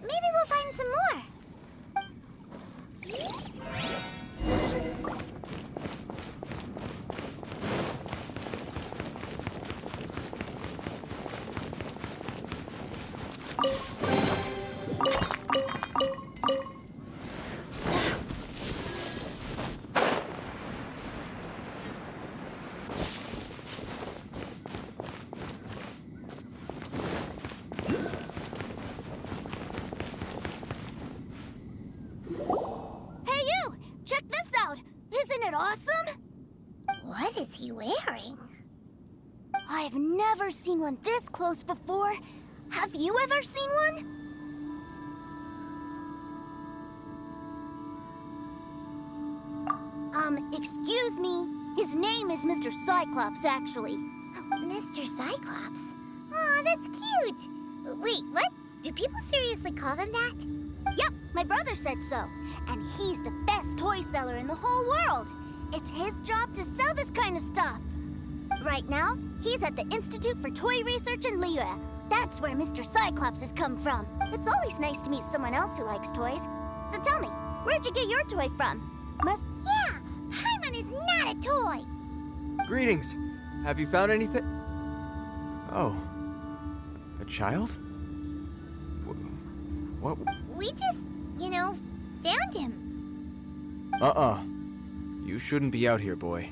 Maybe we'll find some more. Isn't it awesome? What is he wearing? I've never seen one this close before. Have you ever seen one? Excuse me. His name is Mr. Cyclops, actually. Mr. Cyclops? Aw, that's cute. Wait, what? Do people seriously call them that? Yep, my brother said so. And he's the best toy seller in the whole world. It's his job to sell this kind of stuff. Right now, he's at the Institute for Toy Research in Liyue. That's where Mr. Cyclops has come from. It's always nice to meet someone else who likes toys. So tell me, where'd you get your toy from? Yeah, Paimon is not a toy. Greetings. Have you found anything? Oh. A child? What? We just, found him. You shouldn't be out here, boy.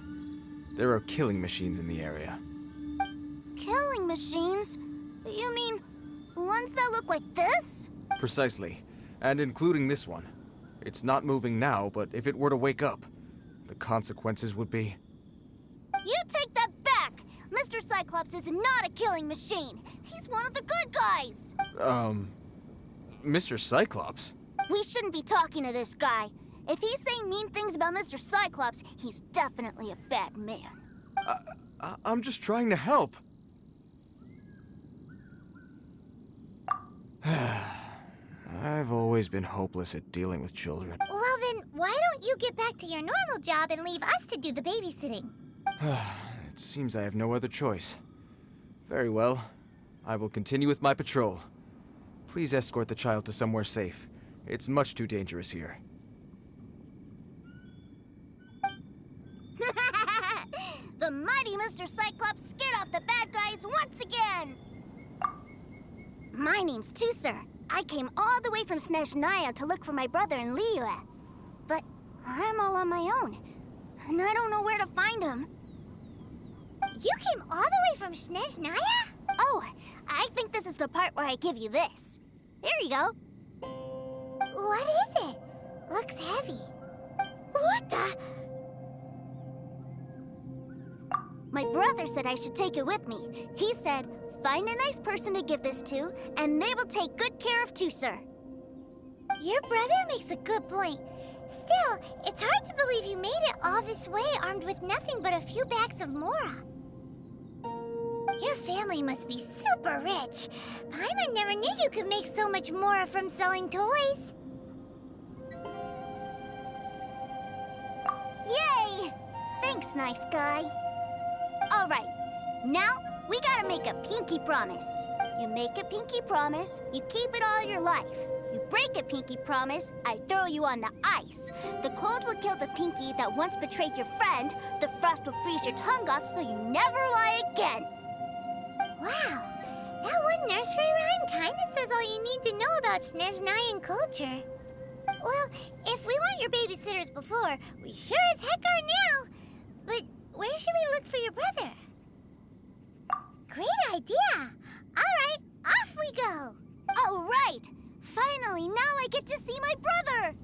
There are killing machines in the area. Killing machines? You mean ones that look like this? Precisely. And including this one. It's not moving now, but if it were to wake up, the consequences would be... You take that back! Mr. Cyclops is not a killing machine. He's one of the good guys. Mr. Cyclops? We shouldn't be talking to this guy. If he's saying mean things about Mr. Cyclops, he's definitely a bad man. I'm just trying to help. I've always been hopeless at dealing with children. Well then, why don't you get back to your normal job and leave us to do the babysitting? It seems I have no other choice. Very well. I will continue with my patrol. Please escort the child to somewhere safe. It's much too dangerous here. The mighty Mr. Cyclops scared off the bad guys once again! My name's Tusser. I came all the way from Snezhnaya to look for my brother in Liyue. But I'm all on my own, and I don't know where to find him. You came all the way from Snezhnaya? Oh, I think this is the part where I give you this. Here you go. What is it? Looks heavy. What the? My brother said I should take it with me. He said, find a nice person to give this to, and they will take good care of Tusser. Your brother makes a good point. Still, it's hard to believe you made it all this way armed with nothing but a few bags of mora. Your family must be super rich. Paimon never knew you could make so much mora from selling toys. Yay! Thanks, nice guy. All right, now we gotta make a pinky promise. You make a pinky promise, you keep it all your life. You break a pinky promise, I throw you on the ice. The cold will kill the pinky that once betrayed your friend. The frost will freeze your tongue off so you never lie again. Wow, that one nursery rhyme kinda says all you need to know about Snezhnayan culture. Well, if we weren't your babysitters before, we sure as heck are now. But where should we look for your brother? Great idea! All right, off we go! All right! Finally, now I get to see my brother!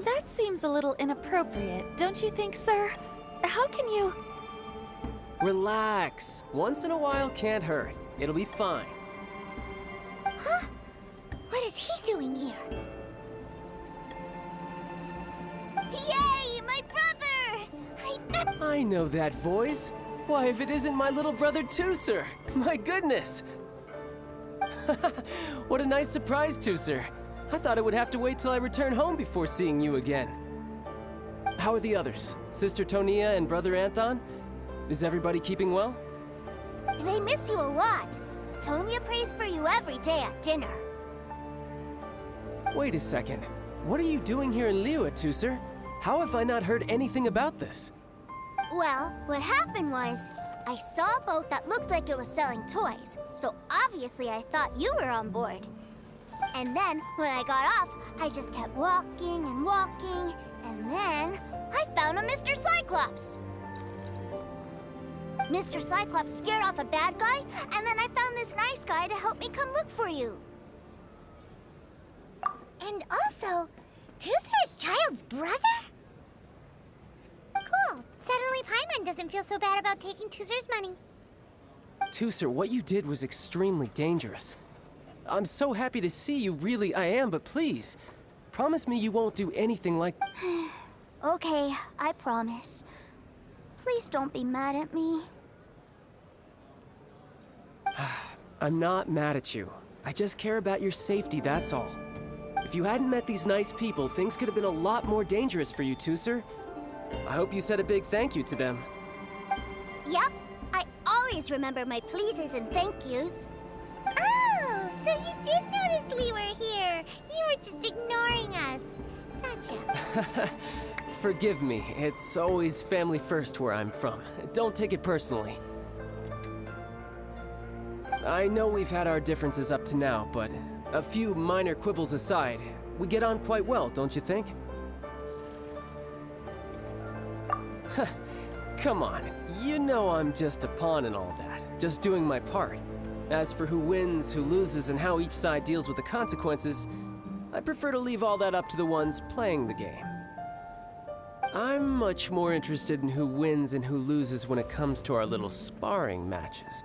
That seems a little inappropriate, don't you think, sir? How can you... Relax. Once in a while can't hurt. It'll be fine. Huh? What is he doing here? Yay, my brother! I know that voice. Why, if it isn't my little brother Tooser! My goodness! What a nice surprise, Tooser. I thought I would have to wait till I return home before seeing you again. How are the others? Sister Tonia and Brother Anthon? Is everybody keeping well? They miss you a lot. Tonia prays for you every day at dinner. Wait a second. What are you doing here in Liyue, Tooser? How have I not heard anything about this? Well, what happened was, I saw a boat that looked like it was selling toys, so obviously I thought you were on board. And then, when I got off, I just kept walking and walking, and then I found a Mr. Cyclops! Mr. Cyclops scared off a bad guy, and then I found this nice guy to help me come look for you. And also, Tooser is Child's brother? Cool. Suddenly Paimon doesn't feel so bad about taking Tooser's money. Tooser, what you did was extremely dangerous. I'm so happy to see you, really I am, but please, promise me you won't do anything like... Okay, I promise. Please don't be mad at me. I'm not mad at you. I just care about your safety, that's all. If you hadn't met these nice people, things could have been a lot more dangerous for you, Tooser. I hope you said a big thank you to them. Yep, I always remember my pleases and thank yous. Oh, so you did notice we were here. You were just ignoring us. Gotcha. Forgive me, it's always family first where I'm from. Don't take it personally. I know we've had our differences up to now, but a few minor quibbles aside, we get on quite well, don't you think? Come on, you know I'm just a pawn and all that, just doing my part. As for who wins, who loses, and how each side deals with the consequences, I prefer to leave all that up to the ones playing the game. I'm much more interested in who wins and who loses when it comes to our little sparring matches.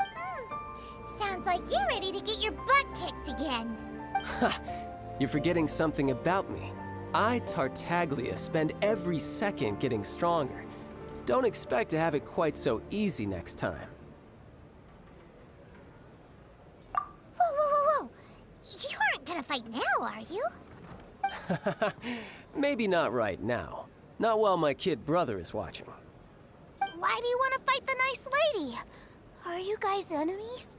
Sounds like you're ready to get your butt kicked again. Ha! You're forgetting something about me. I, Tartaglia, spend every second getting stronger. Don't expect to have it quite so easy next time. Whoa, whoa, whoa, whoa! You aren't gonna fight now, are you? Maybe not right now. Not while my kid brother is watching. Why do you want to fight the nice lady? Are you guys enemies?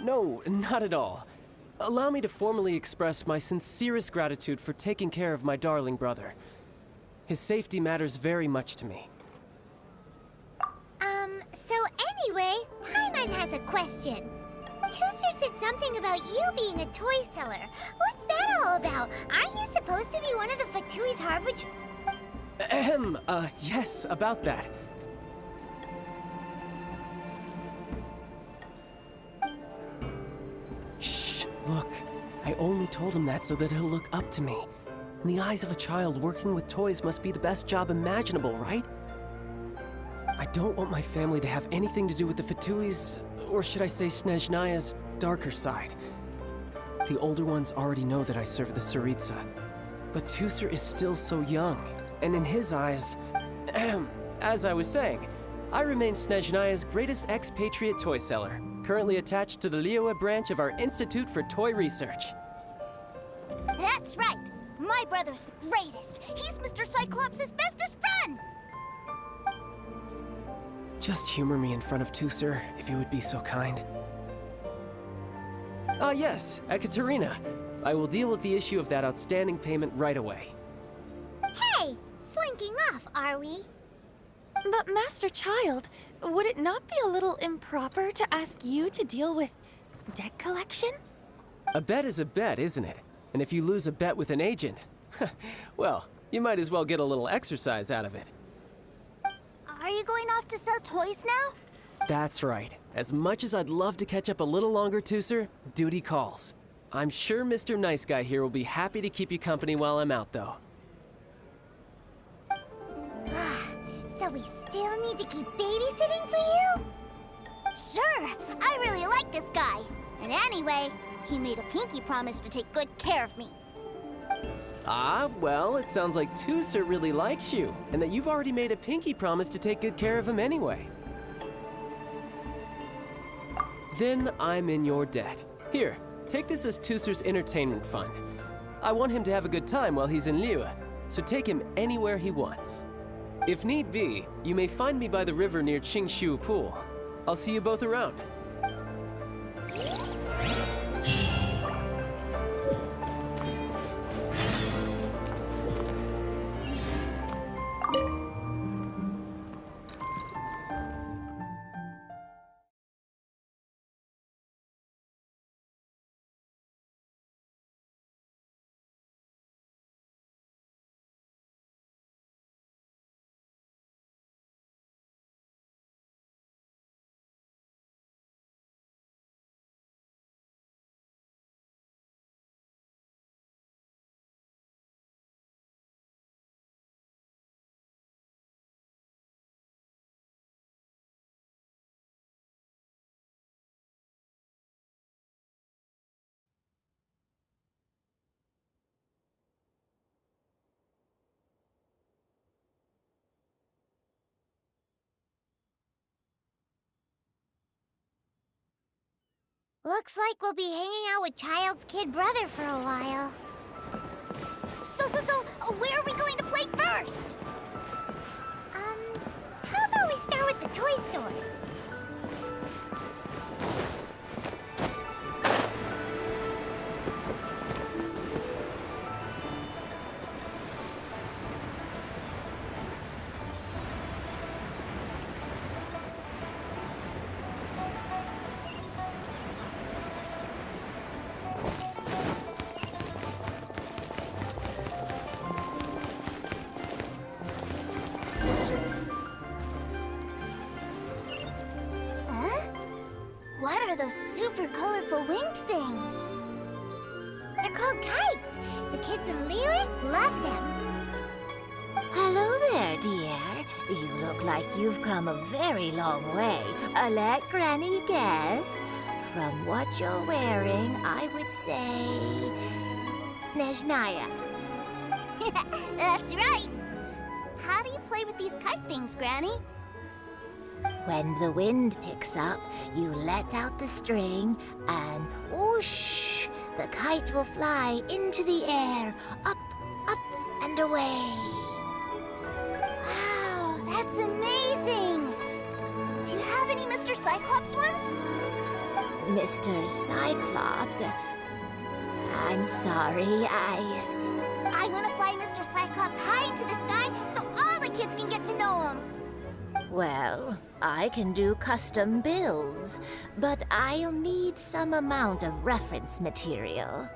No, not at all. Allow me to formally express my sincerest gratitude for taking care of my darling brother. His safety matters very much to me. So anyway, Paimon has a question. Tooser said something about you being a toy seller. What's that all about? Aren't you supposed to be one of the Fatui's harbinger? Ahem, yes, about that. Shh, look. I only told him that so that he'll look up to me. In the eyes of a child, working with toys must be the best job imaginable, right? I don't want my family to have anything to do with the Fatui's, or should I say Snezhnaya's, darker side. The older ones already know that I serve the Tsaritsa. But Tusser is still so young, and in his eyes... as I was saying, I remain Snezhnaya's greatest expatriate toy seller, currently attached to the Liyue branch of our Institute for Toy Research. That's right! My brother's the greatest! He's Mr. Cyclops' bestest friend! Just humor me in front of Tusser, if you would be so kind. Ah yes, Ekaterina. I will deal with the issue of that outstanding payment right away. Hey, slinking off, are we? But Master Child, would it not be a little improper to ask you to deal with debt collection? A bet is a bet, isn't it? And if you lose a bet with an agent, well, you might as well get a little exercise out of it. Are you going off to sell toys now? That's right. As much as I'd love to catch up a little longer, Tusser, duty calls. I'm sure Mr. Nice Guy here will be happy to keep you company while I'm out, though. So we still need to keep babysitting for you? Sure, I really like this guy. And anyway, he made a pinky promise to take good care of me. Ah, well, it sounds like Tusser really likes you, and that you've already made a pinky promise to take good care of him anyway. Then I'm in your debt. Here, take this as Tusser's entertainment fund. I want him to have a good time while he's in Liyue, so take him anywhere he wants. If need be, you may find me by the river near Qingshu Pool. I'll see you both around. Looks like we'll be hanging out with Child's kid brother for a while. So, where are we going to play first? How about we start with the toy store? What are those super colorful winged things? They're called kites. The kids in Liyue love them. Hello there, dear. You look like you've come a very long way. Let Granny guess. From what you're wearing, I would say... Snezhnaya. That's right. How do you play with these kite things, Granny? When the wind picks up, you let out the string and whoosh! The kite will fly into the air, up, and away. Wow, that's amazing! Do you have any Mr. Cyclops ones? Mr. Cyclops? I'm sorry, I want to fly Mr. Cyclops high into the sky so all the kids can get to know him. Well, I can do custom builds, but I'll need some amount of reference material.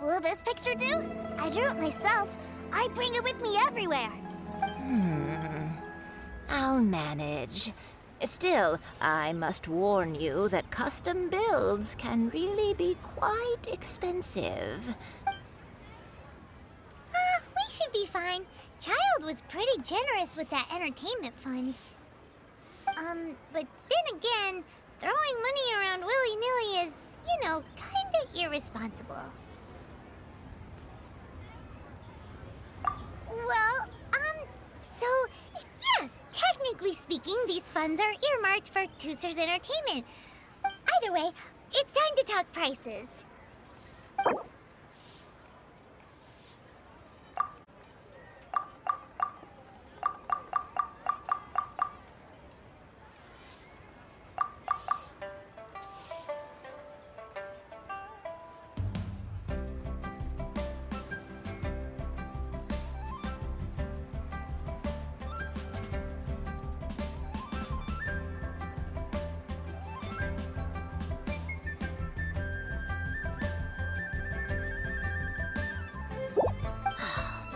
Will this picture do? I drew it myself. I bring it with me everywhere. I'll manage. Still, I must warn you that custom builds can really be quite expensive. We should be fine. Child was pretty generous with that entertainment fund. But then again, throwing money around willy-nilly is, kinda irresponsible. Well, so, yes, technically speaking, these funds are earmarked for Tooster's entertainment. Either way, it's time to talk prices.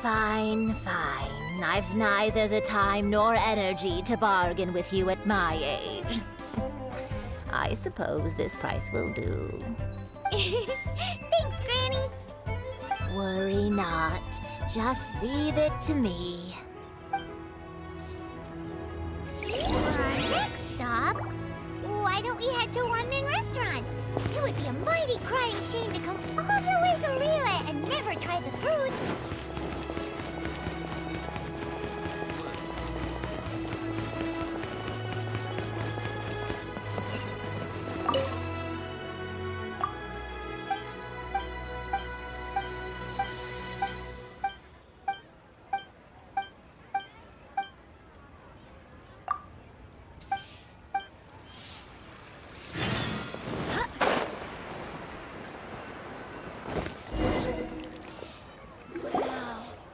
Fine, fine. I've neither the time nor energy to bargain with you at my age. I suppose this price will do. Thanks, Granny. Worry not. Just leave it to me. For our next stop, why don't we head to One Man Restaurant? It would be a mighty crying shame to come all the way to Liyue and never try the food.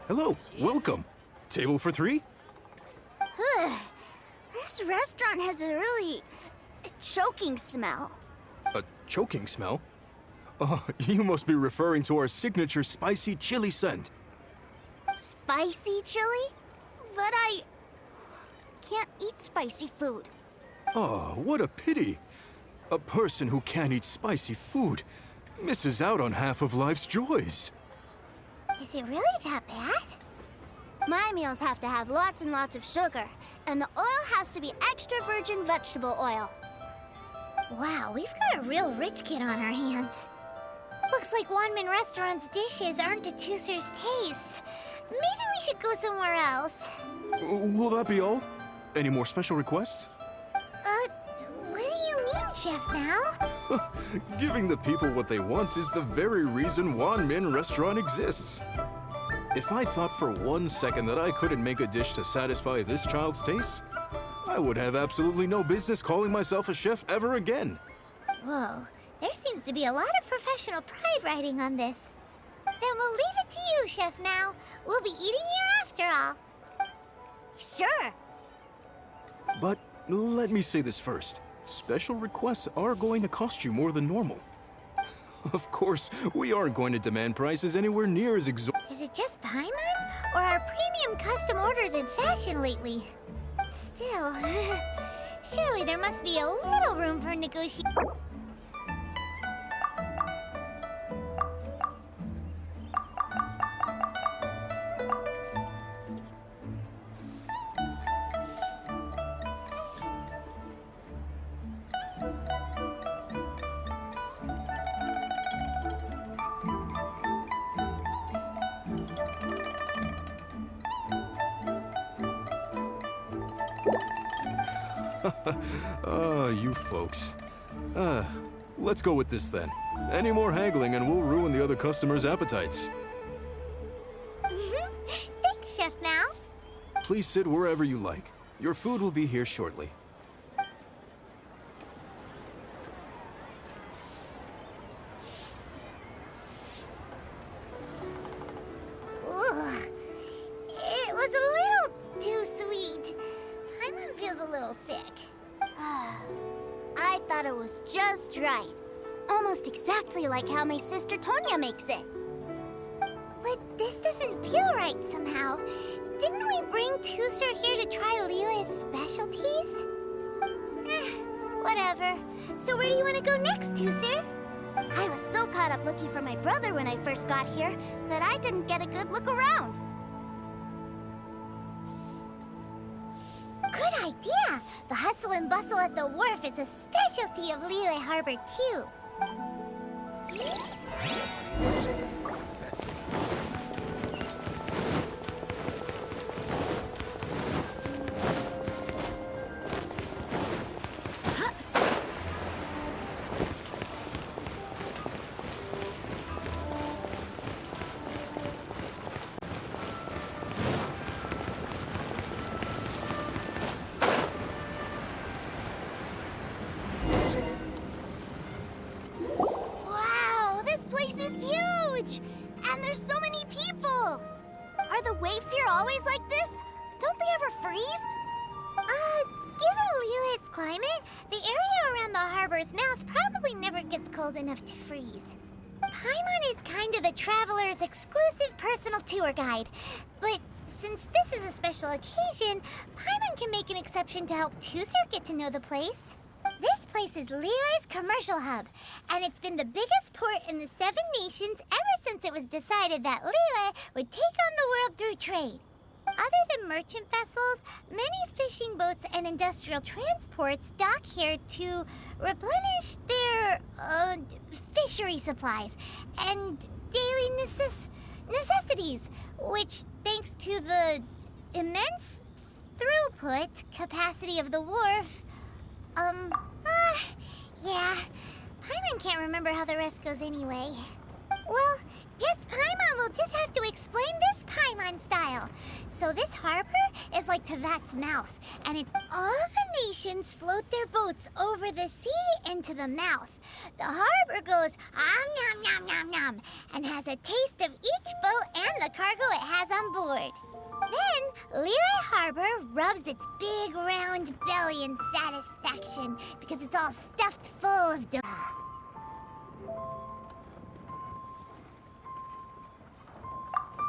Hello, welcome. Table for 3? This restaurant has a really choking smell. A choking smell? Oh, you must be referring to our signature spicy chili scent. Spicy chili? But I can't eat spicy food. Oh, what a pity. A person who can't eat spicy food misses out on half of life's joys. Is it really that bad? My meals have to have lots and lots of sugar, and the oil has to be extra virgin vegetable oil. Wow, we've got a real rich kid on our hands. Looks like One Man Restaurant's dishes aren't to Tooster's taste. Maybe we should go somewhere else. Will that be all? Any more special requests? What do you mean, Chef Mal? Giving the people what they want is the very reason One Min Restaurant exists. If I thought for 1 second that I couldn't make a dish to satisfy this child's tastes, I would have absolutely no business calling myself a chef ever again. Whoa, there seems to be a lot of professional pride riding on this. Then we'll leave it to you, Chef Mal. We'll be eating here after all. Sure. But let me say this first. Special requests are going to cost you more than normal. Of course, we aren't going to demand prices anywhere near as exorbitant. Is it just Paimon? Or are premium custom orders in fashion lately? Still, surely there must be a little room for negotiation. You folks. Let's go with this then. Any more haggling and we'll ruin the other customers' appetites. Thanks, Chef Mal. Please sit wherever you like. Your food will be here shortly. Ugh. It was a little too sweet. Paimon feels a little sick. I thought it was just right. Almost exactly like how my sister Tonya makes it. But this doesn't feel right somehow. Didn't we bring Tooster here to try Liyue's specialties? whatever. So where do you want to go next, Tooser? I was so caught up looking for my brother when I first got here that I didn't get a good look around. Good idea! The hustle and bustle at the wharf is a specialty of Liyue Harbor, too. Wow, this place is huge! And there's so many people! Are the waves here always like this? Don't they ever freeze? Given Liyue's climate, the area around the harbor's mouth probably never gets cold enough to freeze. Paimon is kind of the traveler's exclusive personal tour guide. But since this is a special occasion, Paimon can make an exception to help Tooser get to know the place. This place is Liyue's commercial hub, and it's been the biggest port in the Seven Nations ever since it was decided that Liyue would take on the world through trade. Other than merchant vessels, many fishing boats and industrial transports dock here to replenish their fishery supplies and daily necessities, which, thanks to the immense throughput capacity of the wharf, yeah, Paimon can't remember how the rest goes anyway. Well, guess Paimon will just have to explain this Paimon style. So this harbor is like Tevat's mouth, and it's all the nations float their boats over the sea into the mouth. The harbor goes nom nom nom nom and has a taste of each boat and the cargo it has on board. Then Liyue Harbor rubs its big round belly in satisfaction because it's all stuffed full of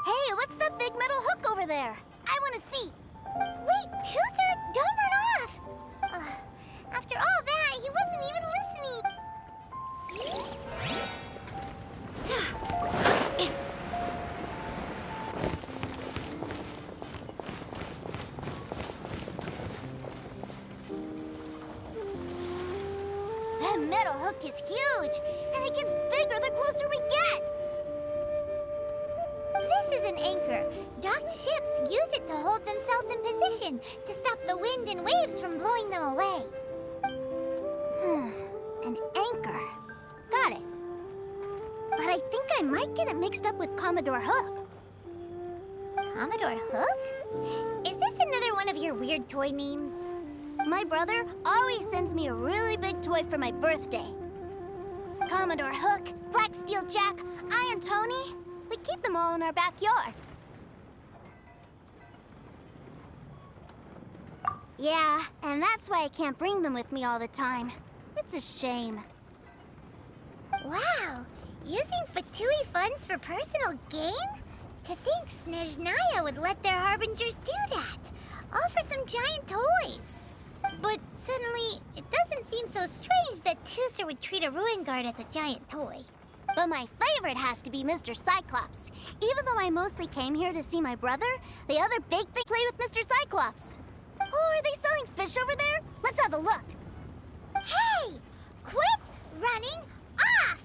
Hey, what's that big metal hook over there? I want to see. Wait, Tooser, don't run off! After all that, he wasn't even listening. That metal hook is huge, and it gets bigger the closer we get. This is an anchor. Docked ships use it to hold themselves in position to stop the wind and waves from blowing them away. An anchor. Got it. But I think I might get it mixed up with Commodore Hook. Commodore Hook? Is this another one of your weird toy names? My brother always sends me a really big toy for my birthday. Commodore Hook, Black Steel Jack, Iron Tony. We keep them all in our backyard. Yeah, and that's why I can't bring them with me all the time. It's a shame. Wow! Using Fatui funds for personal gain? To think Snezhnaya would let their harbingers do that. All for some giant toys. But suddenly, it doesn't seem so strange that Tooser would treat a ruin guard as a giant toy. But my favorite has to be Mr. Cyclops. Even though I mostly came here to see my brother, the other big thing play with Mr. Cyclops. Oh, are they selling fish over there? Let's have a look. Hey! Quit running off!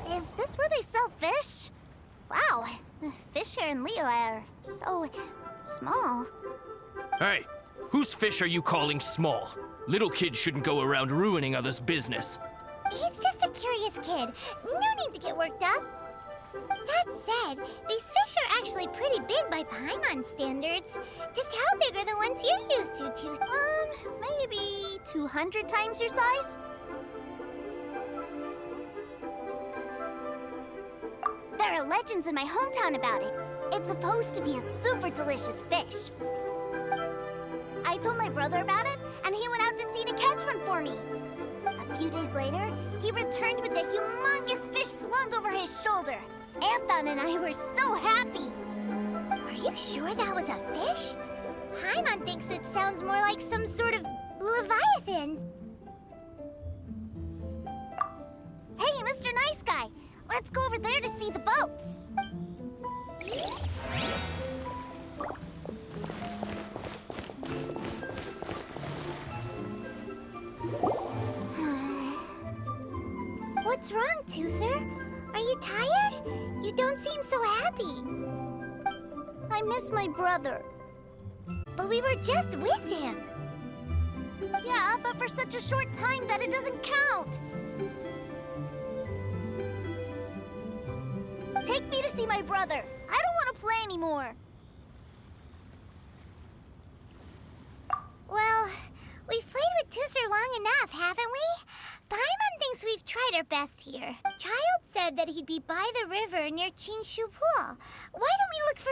Is this where they sell fish? Wow, the fish here in Liyue are so small. Hey, whose fish are you calling small? Little kids shouldn't go around ruining others' business. He's just a curious kid. No need to get worked up. That said, these fish are actually pretty big by Paimon standards. Just how big are the ones you're used to, Tooth? Maybe 200 times your size? There are legends in my hometown about it. It's supposed to be a super delicious fish. I told my brother about it, and he went out to sea to catch one for me. A few days later, he returned with a humongous fish slung over his shoulder. Anton and I were so happy. Are you sure that was a fish? Paimon thinks it sounds more like some sort of leviathan. Hey, Mr. Nice Guy, let's go over there to see the boats. What's wrong, Tooser? Are you tired? You don't seem so happy. I miss my brother. But we were just with him. Yeah, but for such a short time that it doesn't count. Take me to see my brother. I don't want to play anymore. Well, we've played with Tooser long enough, haven't we? Paimon thinks we've tried our best here. Child said that he'd be by the river near Chinshu Pool. Why don't we look for